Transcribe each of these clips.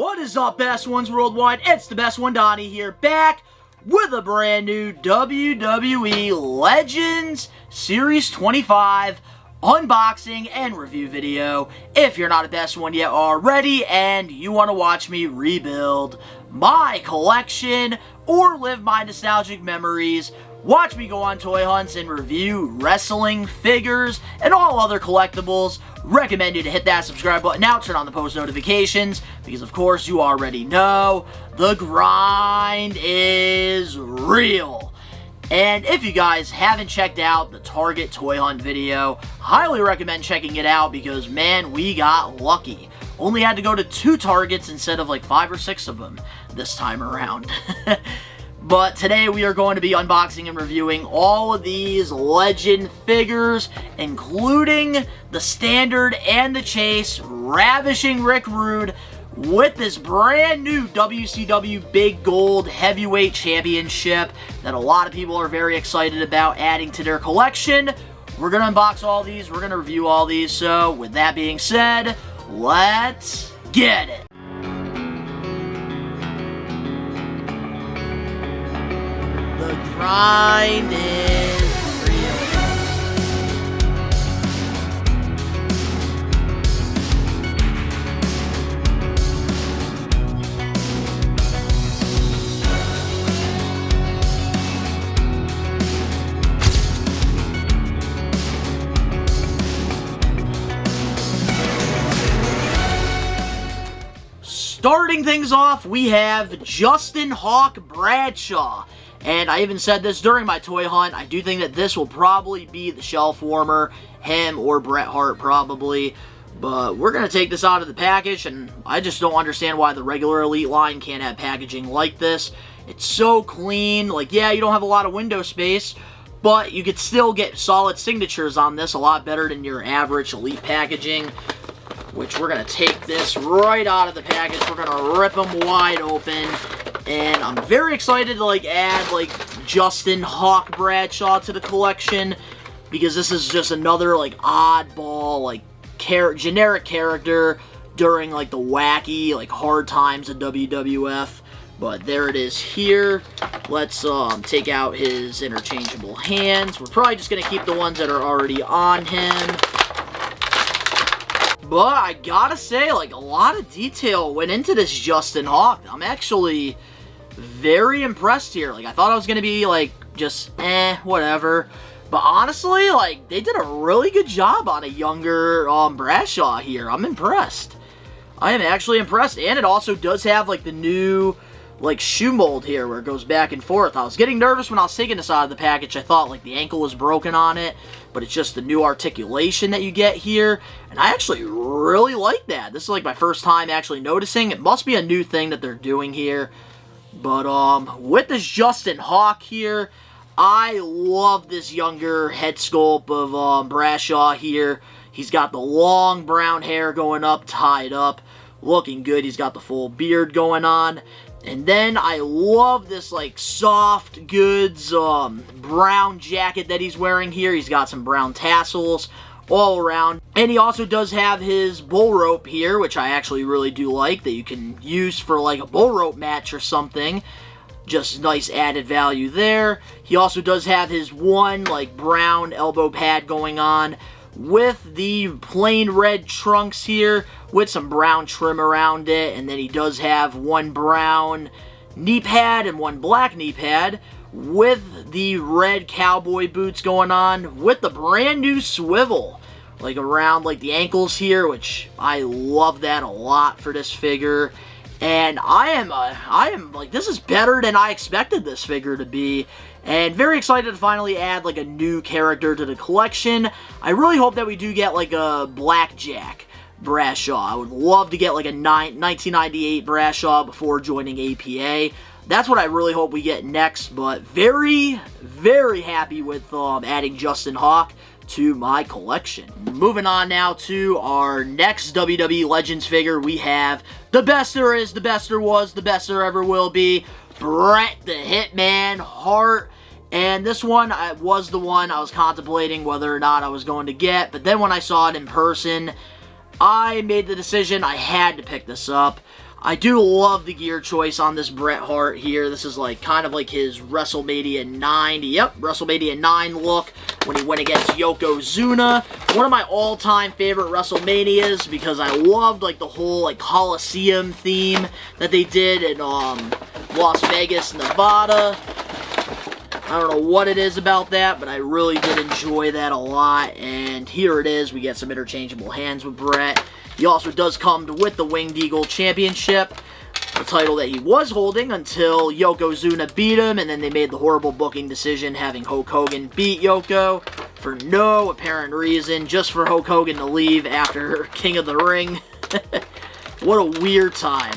What is up, best ones worldwide? It's the best one, Donnie here, back with a brand new WWE Legends Series 25 unboxing and review video. If you're not a best one yet already and you want to watch me rebuild my collection or live my nostalgic memories, watch me go on toy hunts and review wrestling figures and all other collectibles, recommend you to hit that subscribe button now, turn on the post notifications, because of course you already know the grind is real. And if you guys haven't checked out the Target toy hunt video, highly recommend checking it out because, man, we got lucky. Only had to go to 2 Targets instead of like 5 or 6 of them this time around. But today we are going to be unboxing and reviewing all of these Legend figures, including the Standard and the Chase Ravishing Rick Rude with this brand new WCW Big Gold Heavyweight Championship that a lot of people are very excited about adding to their collection. We're going to unbox all these, we're going to review all these, so with that being said, let's get it. The grind is real. Starting things off, we have Justin Hawk Bradshaw. And I even said this during my toy hunt, I do think that this will probably be the shelf warmer, him or Bret Hart probably. But we're going to take this out of the package, and I just don't understand why the regular Elite line can't have packaging like this. It's so clean, like yeah, you don't have a lot of window space, but you could still get solid signatures on this a lot better than your average Elite packaging. Which we're going to take this right out of the package, we're going to rip them wide open. And I'm very excited to add Justin Hawk Bradshaw to the collection, because this is just another oddball generic character during the wacky hard times of WWF. But there it is here. Let's take out his interchangeable hands. We're probably just gonna keep the ones that are already on him. But I gotta say, a lot of detail went into this Justin Hawk. I'm actually very impressed here. I thought I was gonna be just whatever, but honestly they did a really good job on a younger Bradshaw here. I'm impressed. I am actually impressed. And it also does have the new shoe mold here where it goes back and forth. I was getting nervous when I was taking this out of the package. I thought the ankle was broken on it, but it's just the new articulation that you get here, and I actually really like that. This is my first time actually noticing. It must be a new thing that they're doing here. But with this Justin Hawk here, I love this younger head sculpt of Bradshaw here. He's got the long brown hair going up, tied up, looking good. He's got the full beard going on. And then I love this soft goods brown jacket that he's wearing here. He's got some brown tassels all around. And he also does have his bull rope here, which I actually really do like, that you can use for a bull rope match or something. Just nice added value there. He also does have his one brown elbow pad going on with the plain red trunks here with some brown trim around it. And then he does have one brown knee pad and one black knee pad with the red cowboy boots going on with the brand new swivel around the ankles here, which I love that a lot for this figure. And I am this is better than I expected this figure to be, and very excited to finally add a new character to the collection. I really hope that we do get a Blackjack Bradshaw. I would love to get a 1998 Bradshaw before joining APA. That's what I really hope we get next, but very, very happy with adding Justin Hawk to my collection. Moving on now to our next WWE Legends figure, we have the best there is, the best there was, the best there ever will be, Bret the Hitman Hart. And this one was the one I was contemplating whether or not I was going to get, but then when I saw it in person, I made the decision I had to pick this up. I do love the gear choice on this Bret Hart here. This is like kind of like his WrestleMania 9, yep, WrestleMania 9 look when he went against Yokozuna. One of my all-time favorite WrestleManias because I loved like the whole like Coliseum theme that they did in Las Vegas, Nevada. I don't know what it is about that, but I really did enjoy that a lot. And here it is. We get some interchangeable hands with Bret. He also does come with the Winged Eagle Championship, the title that he was holding until Yokozuna beat him, and then they made the horrible booking decision having Hulk Hogan beat Yoko for no apparent reason, just for Hulk Hogan to leave after King of the Ring. What a weird time.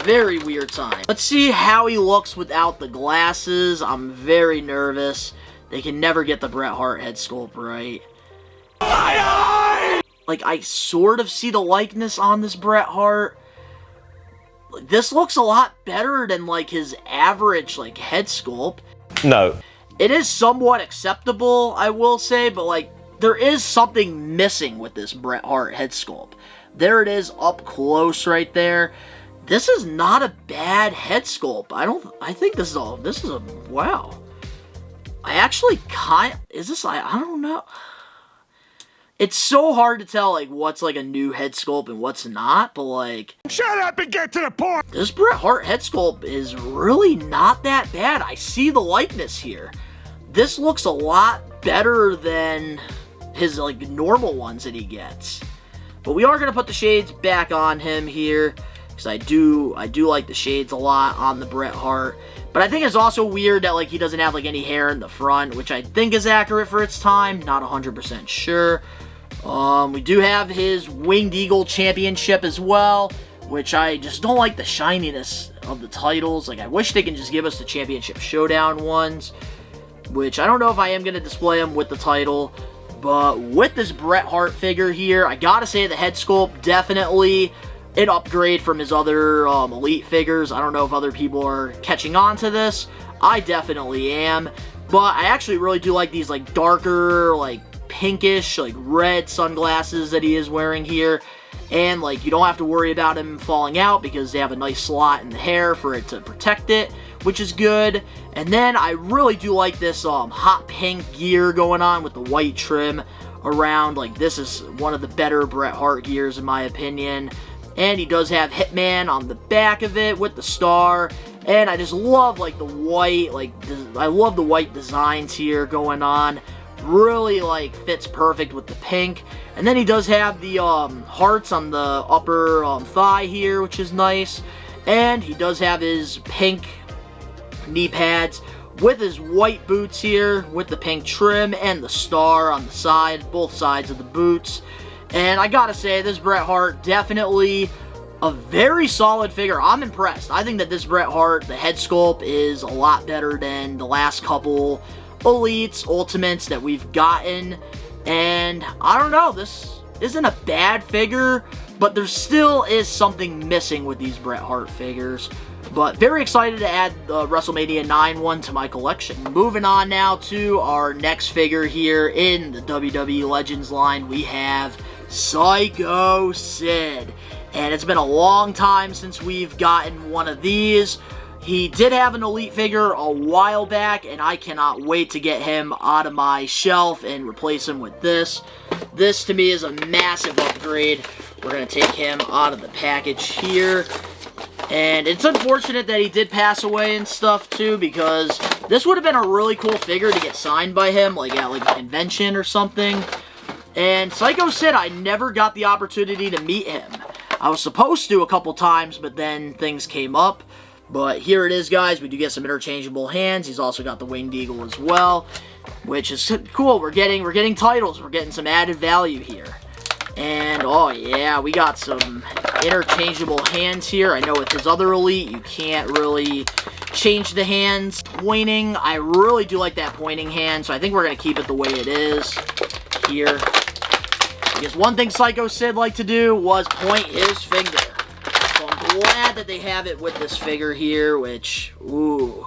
Very weird time. Let's see how he looks without the glasses. I'm very nervous. They can never get the Bret Hart head sculpt right. Like, I sort of see the likeness on this Bret Hart. This looks a lot better than, like, his average, like, head sculpt. No. It is somewhat acceptable, I will say, but, like, there is something missing with this Bret Hart head sculpt. There it is up close right there. This is not a bad head sculpt. I think this is a, wow. I actually I don't know. It's so hard to tell, like, what's, like, a new head sculpt and what's not, but, like... Shut up and get to the point! This Bret Hart head sculpt is really not that bad. I see the likeness here. This looks a lot better than his, like, normal ones that he gets. But we are going to put the shades back on him here, because I do like the shades a lot on the Bret Hart. But I think it's also weird that, like, he doesn't have, like, any hair in the front, which I think is accurate for its time. Not 100% sure. We do have his Winged Eagle Championship as well, which I just don't like the shininess of the titles. Like, I wish they can just give us the Championship Showdown ones, which I don't know if I am going to display them with the title. But with this Bret Hart figure here, I gotta say the head sculpt definitely an upgrade from his other Elite figures. I don't know if other people are catching on to this. I definitely am. But I actually really do like these, like, darker, like, pinkish, like, red sunglasses that he is wearing here. And, like, you don't have to worry about him falling out because they have a nice slot in the hair for it to protect it, which is good. And then I really do like this hot pink gear going on with the white trim around. Like, this is one of the better Bret Hart gears in my opinion. And he does have Hitman on the back of it with the star. And I just love, like, the white, like, I love the white designs here going on. Really, like, fits perfect with the pink. And then he does have the hearts on the upper thigh here, which is nice. And he does have his pink knee pads with his white boots here with the pink trim and the star on the side, both sides of the boots. And I gotta say, this Bret Hart, definitely a very solid figure. I'm impressed. I think that this Bret Hart, the head sculpt, is a lot better than the last couple Elites, Ultimates that we've gotten. And I don't know, this isn't a bad figure, but there still is something missing with these Bret Hart figures. But very excited to add the WrestleMania 9 one to my collection. Moving on now to our next figure here in the WWE Legends line, we have Psycho Sid. And it's been a long time since we've gotten one of these. He did have an Elite figure a while back, and I cannot wait to get him out of my shelf and replace him with this. This, to me, is a massive upgrade. We're going to take him out of the package here. And it's unfortunate that he did pass away and stuff, too, because this would have been a really cool figure to get signed by him, like at like a convention or something. And Psycho Sid, I never got the opportunity to meet him. I was supposed to a couple times, but then things came up. But here it is, guys. We do get some interchangeable hands. He's also got the Winged Eagle as well, which is cool. We're getting titles. We're getting some added value here. And, oh yeah, we got some interchangeable hands here. I know with his other Elite, you can't really change the hands. Pointing, I really do like that pointing hand, so I think we're going to keep it the way it is here. Because one thing Psycho Sid liked to do was point his finger. So I'm glad that they have it with this figure here, which, ooh.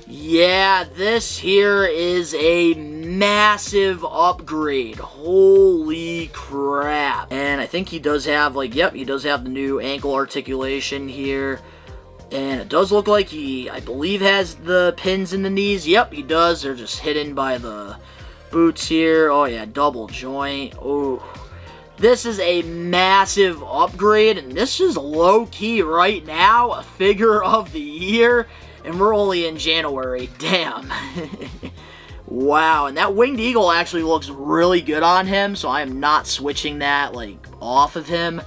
Yeah, this here is a massive upgrade. Holy crap. And I think he does have, like, yep, he does have the new ankle articulation here. And it does look like he, I believe, has the pins in the knees. Yep, he does. They're just hidden by the boots here. Oh, yeah, double joint. Oh, this is a massive upgrade, and this is low-key right now a figure of the year, and we're only in January. Damn. Wow, and that winged eagle actually looks really good on him, so I am not switching that, like, off of him.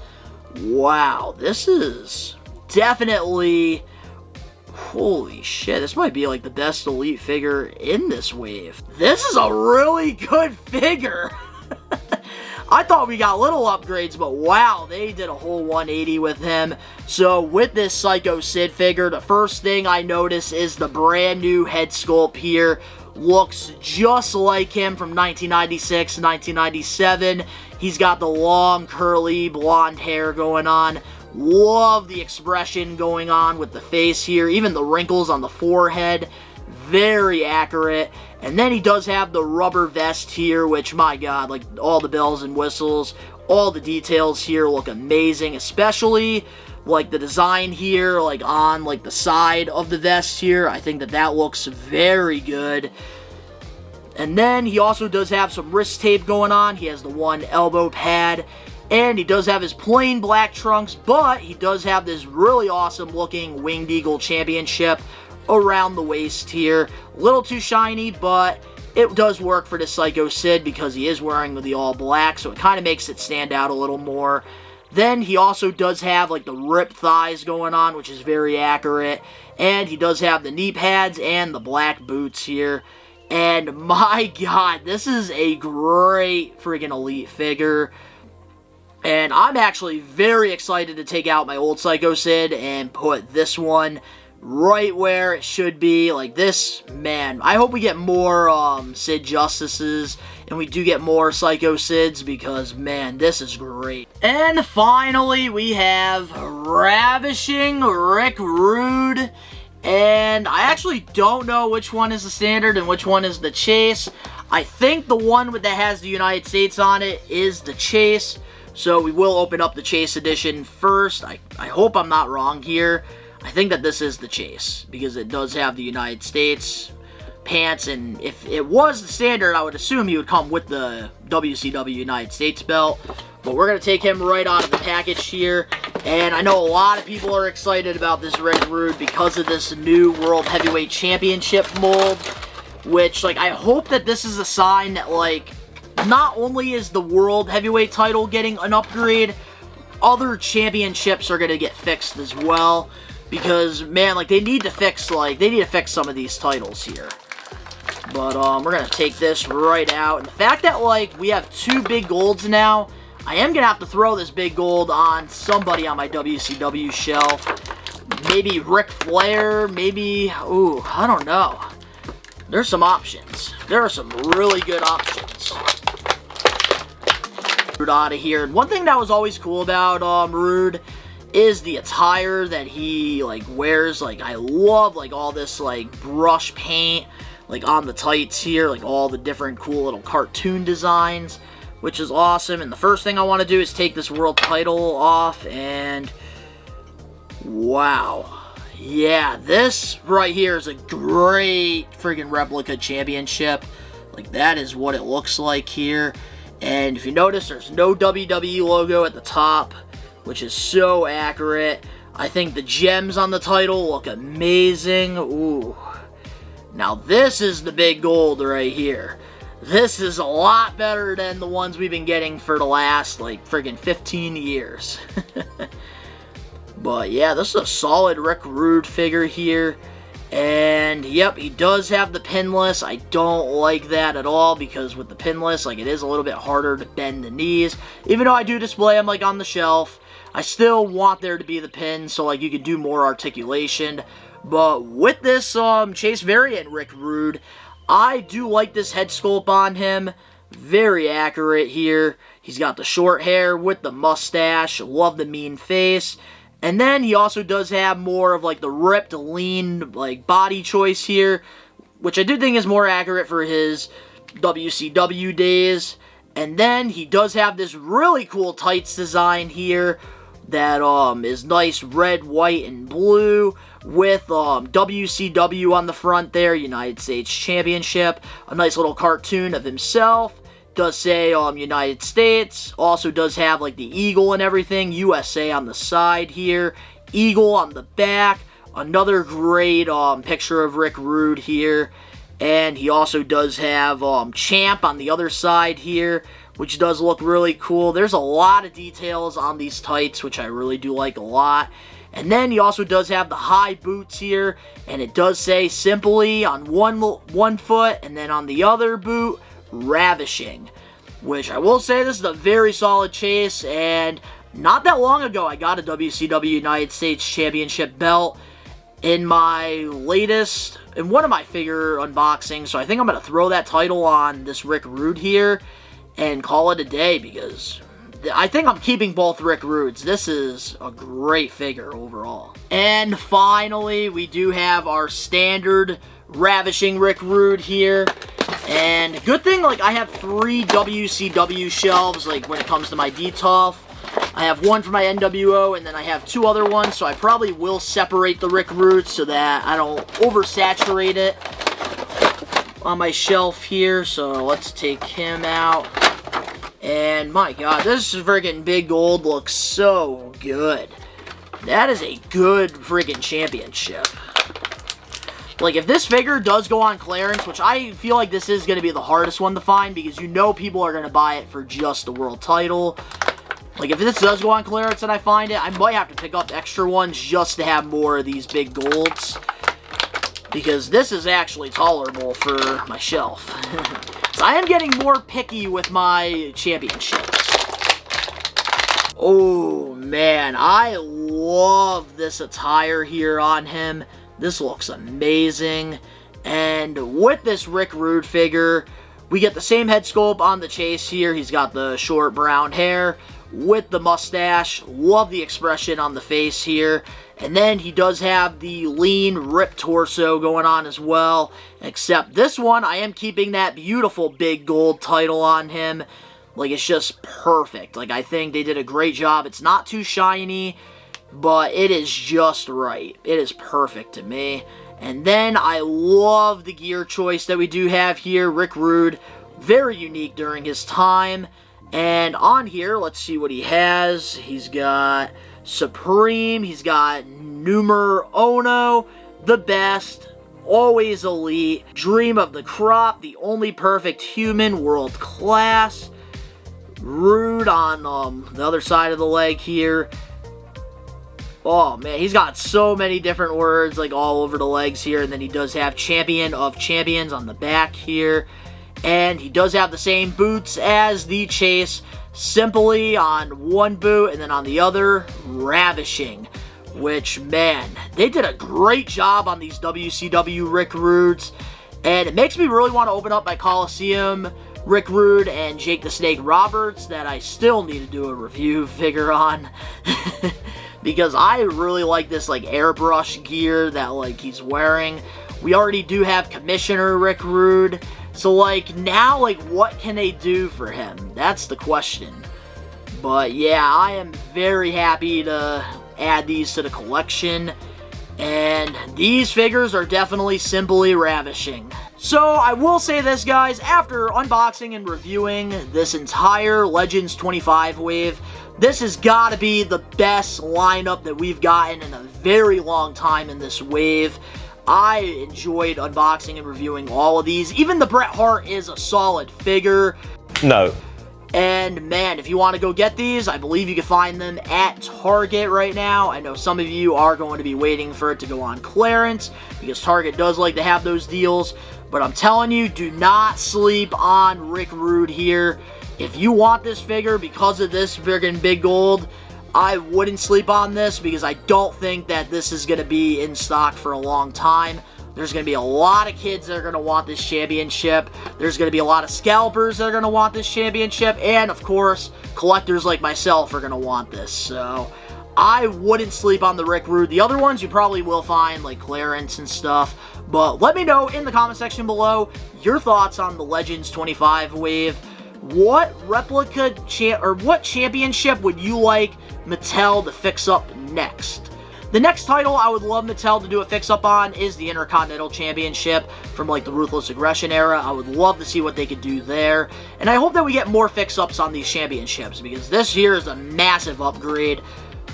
Wow, this is definitely... Holy shit, this might be like the best Elite figure in this wave. This is a really good figure. I thought we got little upgrades, but wow, they did a whole 180 with him. So with this Psycho Sid figure, the first thing I notice is the brand new head sculpt here. Looks just like him from 1996, 1997. He's got the long, curly, blonde hair going on. Love the expression going on with the face here. Even the wrinkles on the forehead. Very accurate. And then he does have the rubber vest here, which, my god, like, all the bells and whistles, all the details here look amazing, especially, like, the design here, like, on, like, the side of the vest here. I think that that looks very good. And then he also does have some wrist tape going on. He has the one elbow pad. And he does have his plain black trunks, but he does have this really awesome looking Winged Eagle Championship around the waist here. A little too shiny, but it does work for the Psycho Sid because he is wearing the all black, so it kind of makes it stand out a little more. Then he also does have like the ripped thighs going on, which is very accurate. And he does have the knee pads and the black boots here. And my god, this is a great friggin' Elite figure. And I'm actually very excited to take out my old Psycho Sid and put this one right where it should be. Like this, man, I hope we get more Sid Justices and we do get more Psycho Sids because, man, this is great. And finally, we have Ravishing Rick Rude. And I actually don't know which one is the standard and which one is the chase. I think the one that has the United States on it is the chase. So we will open up the chase edition first. I hope I'm not wrong here. I think that this is the chase because it does have the United States pants, and if it was the standard, I would assume he would come with the WCW United States belt. But we're going to take him right out of the package here, and I know a lot of people are excited about this Rick Rude because of this new World Heavyweight Championship mold, which, like, I hope that this is a sign that, like, not only is the World Heavyweight title getting an upgrade, other championships are going to get fixed as well. Because, man, like, they need to fix some of these titles here. But, we're going to take this right out. And the fact that, like, we have two big golds now, I am going to have to throw this big gold on somebody on my WCW shelf. Maybe Ric Flair, maybe, ooh, I don't know. There's some options. There are some really good options. Rude out of here. And one thing that was always cool about, Rude is the attire that he, like, wears. Like, I love, like, all this, like, brush paint, like, on the tights here, like, all the different cool little cartoon designs, which is awesome. And the first thing I want to do is take this world title off, and wow. Yeah, this right here is a great friggin' replica championship. Like, that is what it looks like here. And if you notice, there's no WWE logo at the top, which is so accurate. I think the gems on the title look amazing. Ooh. Now this is the big gold right here. This is a lot better than the ones we've been getting for the last, like, friggin' 15 years. But yeah, this is a solid Rick Rude figure here. And yep, he does have the pinless. I don't like that at all because with the pinless, like, it is a little bit harder to bend the knees. Even though I do display them, like, on the shelf, I still want there to be the pin so, like, you can do more articulation. But with this chase variant Rick Rude, I do like this head sculpt on him. Very accurate here. He's got the short hair with the mustache. Love the mean face. And then he also does have more of, like, the ripped, lean, like, body choice here, which I do think is more accurate for his WCW days. And then he does have this really cool tights design here that is nice red, white, and blue with WCW on the front there, United States Championship. A nice little cartoon of himself. Does say United States. Also does have like the eagle and everything. USA on the side here. Eagle on the back. Another great picture of Rick Rude here. And he also does have Champ on the other side here, which does look really cool. There's a lot of details on these tights, which I really do like a lot. And then he also does have the high boots here, and it does say simply on one foot, and then on the other boot, ravishing. Which I will say, this is a very solid chase, and not that long ago I got a WCW United States Championship belt in my latest, in one of my figure unboxings, so I think I'm going to throw that title on this Rick Rude here and call it a day, because I think I'm keeping both Rick Rudes. This is a great figure overall. And finally, we do have our standard ravishing Rick Rude here. And good thing, like, I have 3 WCW shelves, like, when it comes to my Detolf. I have one for my NWO, and then I have 2 other ones, so I probably will separate the Rick Rude so that I don't oversaturate it on my shelf here. So let's take him out. And my god, this friggin' Big Gold looks so good. That is a good friggin' championship. Like, if this figure does go on clearance, which I feel like this is going to be the hardest one to find, because you know people are going to buy it for just the world title. Like, if this does go on clearance and I find it, I might have to pick up extra ones just to have more of these Big Golds. Because this is actually tolerable for my shelf. So I am getting more picky with my championships. Oh, man. I love this attire here on him. This looks amazing. And with this Rick Rude figure, we get the same head sculpt on the chase here. He's got the short brown hair with the mustache. Love the expression on the face here. And then he does have the lean, ripped torso going on as well. Except this one, I am keeping that beautiful Big Gold title on him. Like, it's just perfect. Like, I think they did a great job. It's not too shiny, but it is just right. It is perfect to me. And then I love the gear choice that we do have here. Rick Rude, very unique during his time. And on here, let's see what he has. He's got Supreme, he's got Numero Uno, the best, always elite, dream of the crop, the only perfect human, world class. Rude on the other side of the leg here. Oh man, he's got so many different words like all over the legs here. And then he does have Champion of Champions on the back here. And he does have the same boots as the Chase, simply on one boot, and then on the other, ravishing. Which, man, they did a great job on these WCW Rick Rudes. And it makes me really want to open up my Coliseum Rick Rude and Jake the Snake Roberts that I still need to do a review figure on. Because I really like this, like, airbrush gear that, like, he's wearing. We already do have Commissioner Rick Rude. So, like, now, like, what can they do for him? That's the question. But, yeah, I am very happy to add these to the collection. And these figures are definitely simply ravishing. So, I will say this, guys. After unboxing and reviewing this entire Legends 25 wave, this has got to be the best lineup that we've gotten in a very long time in this wave. I enjoyed unboxing and reviewing all of these. Even the Bret Hart is a solid figure. No. And man, if you want to go get these, I believe you can find them at Target right now. I know some of you are going to be waiting for it to go on clearance, because Target does like to have those deals. But I'm telling you, do not sleep on Rick Rude here. If you want this figure because of this friggin' Big Gold, I wouldn't sleep on this, because I don't think that this is going to be in stock for a long time. There's going to be a lot of kids that are going to want this championship. There's going to be a lot of scalpers that are going to want this championship. And, of course, collectors like myself are going to want this. So, I wouldn't sleep on the Rick Rude. The other ones you probably will find, like clearance and stuff. But let me know in the comment section below your thoughts on the Legends 25 wave. What replica or what championship would you like Mattel to fix up next? The next title I would love Mattel to do a fix-up on is the Intercontinental Championship from, like, the Ruthless Aggression era. I would love to see what they could do there. And I hope that we get more fix-ups on these championships, because this year is a massive upgrade.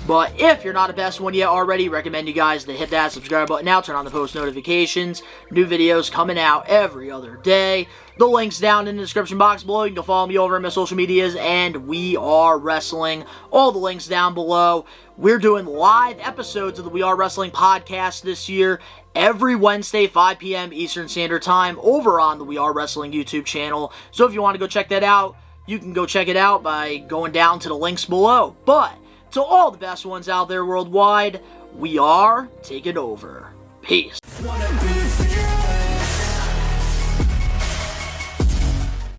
But if you're not a best one yet already, recommend you guys to hit that subscribe button now, turn on the post notifications. New videos coming out every other day. The link's down in the description box below. You can follow me over on my social medias, and We Are Wrestling. All the links down below. We're doing live episodes of the We Are Wrestling podcast this year, every Wednesday, 5 p.m. Eastern Standard Time, over on the We Are Wrestling YouTube channel. So if you want to go check that out, you can go check it out by going down to the links below. But to all the best ones out there worldwide, we are taking over. Peace.